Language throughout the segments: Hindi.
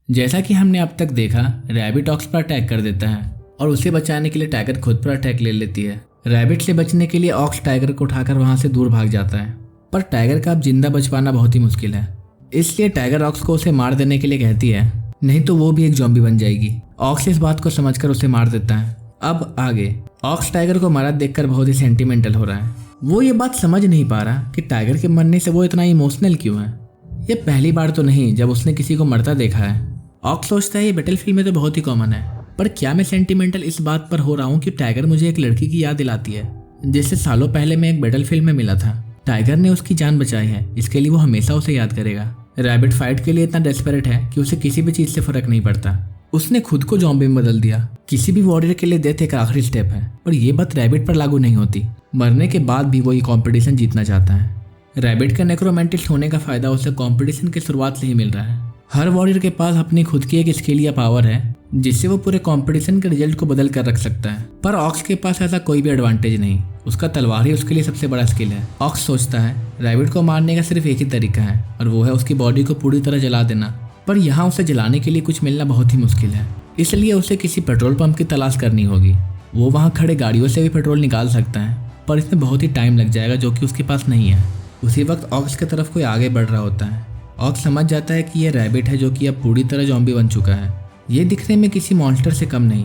जैसा कि हमने अब तक देखा, रैबिट ऑक्स पर अटैक कर देता है और उसे बचाने के लिए टाइगर खुद पर अटैक ले लेती है। रैबिट से बचने के लिए ऑक्स टाइगर को उठाकर वहां से दूर भाग जाता है, पर टाइगर का अब जिंदा बच पाना बहुत ही मुश्किल है। इसलिए टाइगर ऑक्स को उसे मार देने के लिए कहती है, नहीं तो वो भी एक ज़ॉम्बी बन जाएगी। ऑक्स इस बात को समझकर उसे मार देता है। अब आगे ऑक्स टाइगर को मरा देखकर बहुत ही सेंटिमेंटल हो रहा है। वो ये बात समझ नहीं पा रहा कि टाइगर के मरने से वो इतना इमोशनल क्यों है। ये पहली बार तो नहीं जब उसने किसी को मरता देखा है। ऑक्स सोचता है ये बैटलफील्ड में तो बहुत ही कॉमन है, पर क्या मैं सेंटिमेंटल इस बात पर हो रहा हूँ कि टाइगर मुझे एक लड़की की याद दिलाती है जिससे सालों पहले मैं एक बैटलफील्ड में मिला था। टाइगर ने उसकी जान बचाई है, इसके लिए वो हमेशा उसे याद करेगा। रैबिट फाइट के लिए इतना डेस्परेट है कि उसे किसी भी चीज से फर्क नहीं पड़ता। उसने खुद को ज़ॉम्बी में बदल दिया। किसी भी वॉरियर के लिए डेथ एक आखिरी स्टेप है, पर यह बात रैबिट पर लागू नहीं होती। मरने के बाद भी वो ये कॉम्पिटिशन जीतना चाहता है। रैबिट का नेक्रोमेंटिस्ट होने का फायदा उसे कॉम्पिटिशन की शुरुआत से ही मिल रहा है। हर वॉरियर के पास अपनी खुद की एक स्किल या पावर है जिससे वो पूरे कंपटीशन के रिजल्ट को बदल कर रख सकता है, पर ऑक्स के पास ऐसा कोई भी एडवांटेज नहीं। उसका तलवार ही उसके लिए सबसे बड़ा स्किल है। ऑक्स सोचता है रैबिट को मारने का सिर्फ एक ही तरीका है और वो है उसकी बॉडी को पूरी तरह जला देना, पर यहाँ उसे जलाने के लिए कुछ मिलना बहुत ही मुश्किल है। इसलिए उसे किसी पेट्रोल पंप की तलाश करनी होगी। वो वहाँ खड़े गाड़ियों से भी पेट्रोल निकाल सकता है, पर इसमें बहुत ही टाइम लग जाएगा जो कि उसके पास नहीं है। उसी वक्त ऑक्स की तरफ कोई आगे बढ़ रहा होता है। ऑक्स समझ जाता है कि यह रैबिट है जो कि अब पूरी तरह ज़ॉम्बी बन चुका है। ये दिखने में किसी मॉन्स्टर से कम नहीं।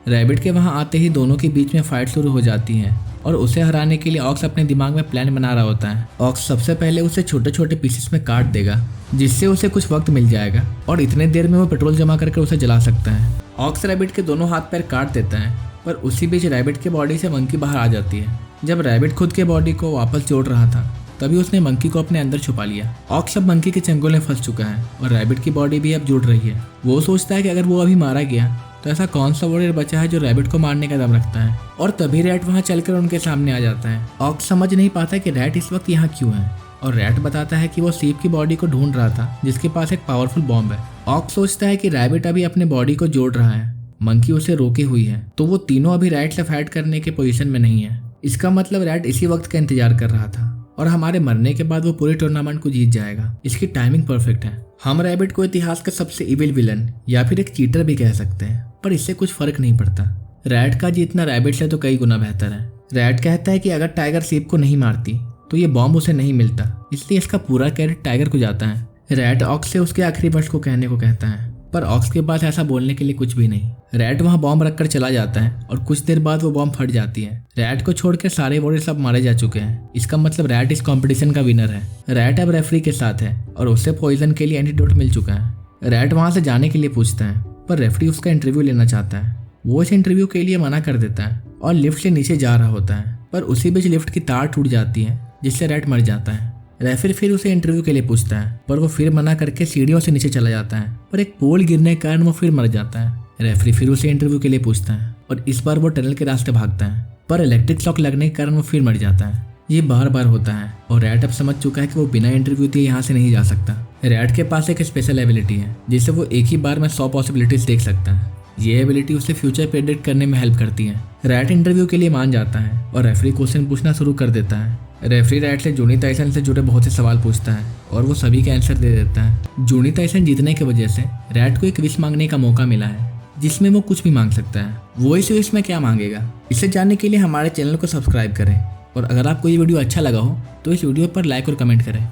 रैबिट के वहाँ आते ही दोनों के बीच में फाइट शुरू हो जाती है और उसे हराने के लिए ऑक्स अपने दिमाग में प्लान बना रहा होता है। ऑक्स सबसे पहले उसे छोटे छोटे पीसेस में काट देगा जिससे उसे कुछ वक्त मिल जाएगा और इतने देर में वो पेट्रोल जमा करके उसे जला सकता है। ऑक्स रैबिट के दोनों हाथ पैर काट देता है, पर उसी बीच रैबिट के बॉडी से मंकी बाहर आ जाती है। जब रैबिट खुद के बॉडी को वापस जोड़ रहा था तभी उसने मंकी को अपने अंदर छुपा लिया। ऑक्स अब मंकी के चंगुल में फंस चुका है और रैबिट की बॉडी भी अब जुड़ रही है। वो सोचता है कि अगर वो अभी मारा गया तो ऐसा कौन सा वॉरियर बचा है जो रैबिट को मारने का दम रखता है, और तभी रैट वहां चलकर उनके सामने आ जाता है। ऑक्स समझ नहीं पाता कि रैट इस वक्त यहाँ क्यों है, और रैट बताता है कि वो सीप की बॉडी को ढूंढ रहा था जिसके पास एक पावरफुल बॉम्ब है। ऑक्स सोचता है कि रैबिट अभी अपने बॉडी को जोड़ रहा है, मंकी उसे रोके हुई है, तो वो तीनों अभी रैट से फाइट करने के पोजीशन में नहीं है। इसका मतलब रैट इसी वक्त का इंतजार कर रहा था और हमारे मरने के बाद वो पूरे टूर्नामेंट को जीत जाएगा। इसकी टाइमिंग परफेक्ट है। हम रैबिट को इतिहास का सबसे इविल विलन या फिर एक चीटर भी कह सकते हैं, पर इससे कुछ फर्क नहीं पड़ता। रैट का जीतना रैबिट से तो कई गुना बेहतर है। रैट कहता है कि अगर टाइगर सीप को नहीं मारती तो ये बॉम्ब उसे नहीं मिलता, इसलिए इसका पूरा क्रेडिट टाइगर को जाता है। रैट ऑक्स से उसके आखिरी वर्ष को कहने को कहता है, पर ऑक्स के पास ऐसा बोलने के लिए कुछ भी नहीं। रैट वहां बॉम्ब रखकर चला जाता है और कुछ देर बाद वो बॉम्ब फट जाती है। रैट को छोड़कर सारे वॉरियर सब मारे जा चुके हैं। इसका मतलब रैट इस कंपटीशन का विनर है। रैट अब रेफरी के साथ है और उसे पॉइजन के लिए एंटीडोट मिल चुका है। रैट वहां से जाने के लिए पूछता है, पर रेफरी उसका इंटरव्यू लेना चाहता है। वो इस इंटरव्यू के लिए मना कर देता है और लिफ्ट से नीचे जा रहा होता है, पर उसी बीच लिफ्ट की तार टूट जाती है जिससे रैट मर जाता है। रेफरी फिर उसे इंटरव्यू के लिए पूछता है, पर वो फिर मना करके सीढ़ियों से नीचे चला जाता है, पर एक पोल गिरने के कारण वो फिर मर जाता है। रेफरी फिर उसे इंटरव्यू के लिए पूछता है और इस बार वो टनल के रास्ते भागता है, पर इलेक्ट्रिक शॉक लगने के कारण वो फिर मर जाता है। ये बार बार होता है और रैट अब समझ चुका है कि वो बिना इंटरव्यू दिए यहाँ से नहीं जा सकता। रैट के पास एक स्पेशल एबिलिटी है जिससे वो एक ही बार में 100 पॉसिबिलिटीज देख सकता है। ये एबिलिटी उसे फ्यूचर प्रेडिक्ट करने में हेल्प करती है। रैट इंटरव्यू के लिए मान जाता है और रेफरी क्वेश्चन पूछना शुरू कर देता है। रेफरी रैट से जूनी टाइसन से जुड़े बहुत से सवाल पूछता है और वो सभी के आंसर दे देता है। जूनी टाइसन जीतने की वजह से रैट को एक विश मांगने का मौका मिला है जिसमें वो कुछ भी मांग सकता है। वो इस विश में क्या मांगेगा, इसे जानने के लिए हमारे चैनल को सब्सक्राइब करें, और अगर आपको ये वीडियो अच्छा लगा हो तो इस वीडियो पर लाइक और कमेंट करें।